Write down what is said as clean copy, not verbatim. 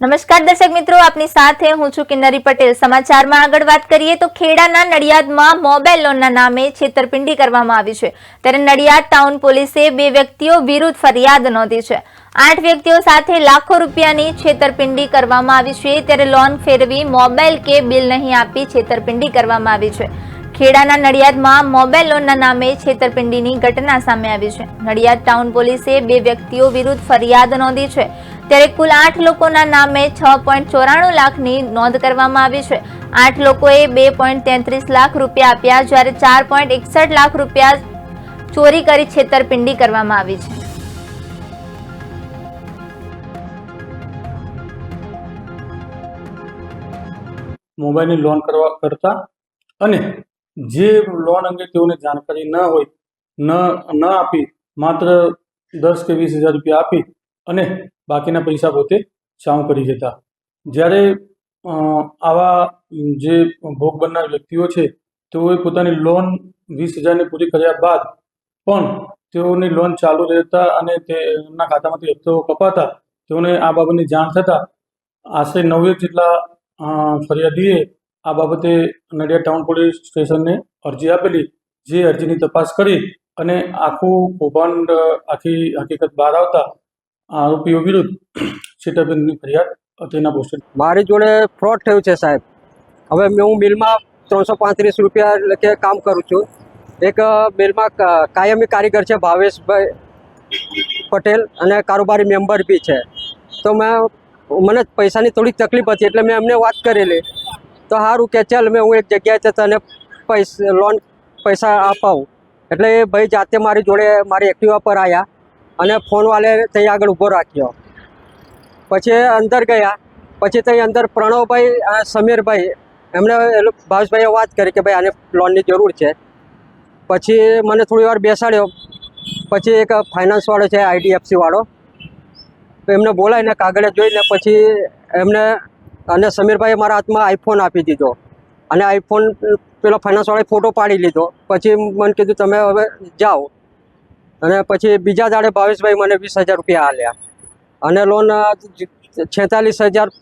નમસ્કાર દર્શક મિત્રો, આપની સાથે હું છું કિન્નરી પટેલ। સમાચારમાં આગળ વાત કરીએ તો ખેડાના નડિયાદમાં મોબાઈલ લોનના નામે છેતરપિંડી કરવામાં આવી છે। ત્યારે નડિયાદ ટાઉન પોલીસે 2 વ્યક્તિઓ વિરુદ્ધ ફરિયાદ નોંધી છે। 8 વ્યક્તિઓ સાથે લાખો રૂપિયાની છેતરપિંડી કરવામાં આવી છે। ત્યારે લોન ફેરવી મોબાઈલ કે બિલ નહીં આપી છેતરપિંડી કરવામાં આવી છે। ખેડાના નડિયાદમાં મોબાઈલ લોનના નામે છેતરપિંડીની ઘટના સામે આવી છે। નડિયાદ ટાઉન પોલીસે 2 વ્યક્તિઓ વિરુદ્ધ ફરિયાદ નોંધી છે। ત્યારે કુલ 8 લોકોના નામે 6.94 લાખની નોંધ કરવામાં આવી છે। 8 લોકોએ 2.33 લાખ રૂપિયા આપ્યા, જ્યારે 4.61 લાખ રૂપિયા ચોરી કરી છેતરપિંડી કરવામાં આવી છે। મોબાઈલની લોન કરતા અને જે લોન અંગે તેઓને જાણકારી ન હોય, ન આપી માત્ર 10 કે 20 હજાર રૂપિયા આપી અને બાકીના પૈસા પોતે ચાઉ કરી જતા। જ્યારે આવા જે ભોગ બનનાર વ્યક્તિઓ છે તેઓએ પોતાની લોન 20,000ની પૂરી કર્યા બાદ પણ તેઓની લોન ચાલુ રહેતા અને તેમના ખાતામાંથી હપ્તો કપાતા તેઓને આ બાબતની જાણ થતાં આશરે 9 જેટલા ફરિયાદીએ આ બાબતે નડિયાદ ટાઉન પોલીસ સ્ટેશનને અરજી આપેલી, જે અરજીની તપાસ કરી અને આખું કૌભાંડ, આખી હકીકત બહાર આવતા આરોપીઓ વિરુદ્ધ છેતરપિંડીની ફરિયાદ તેના પોસ્ટર। મારી જોડે ફ્રોડ થયું છે સાહેબ। હવે હું મિલમાં 335 રૂપિયા લખે કામ કરું છું। એક મિલમાં કાયમી કારીગર છે ભાવેશભાઈ પટેલ અને કારોબારી મેમ્બર બી છે। તો મને પૈસાની થોડીક તકલીફ હતી એટલે મેં એમને વાત કરેલી, તો સારું કે ચાલ મેં હું એક જગ્યાએ તને પૈસા અપાવું। એટલે એ ભાઈ જાતે મારી જોડે મારી એક્ટિવા પર આવ્યા અને ફોન વાલે ત્યાં આગળ ઊભો રાખ્યો। પછી અંદર ગયા, પછી ત્યાં અંદર પ્રણવભાઈ, સમીરભાઈ, એમણે ભાવેશભાઈએ વાત કરી કે ભાઈ આને લોનની જરૂર છે। પછી મને થોડી વાર બેસાડ્યો। પછી એક ફાઇનાન્સવાળો છે, IDFC વાળો, એમને બોલાવીને કાગળે જોઈને પછી એમને અને સમીરભાઈએ મારા હાથમાં આઈફોન આપી દીધો અને આઈફોન પેલો ફાઇનાન્સવાળાએ ફોટો પાડી લીધો। પછી મને કીધું તમે હવે જાઓ, અને પછી બીજા દાડે ભાવેશભાઈ મને 20,000 રૂપિયા આપ્યા અને લોન 46,000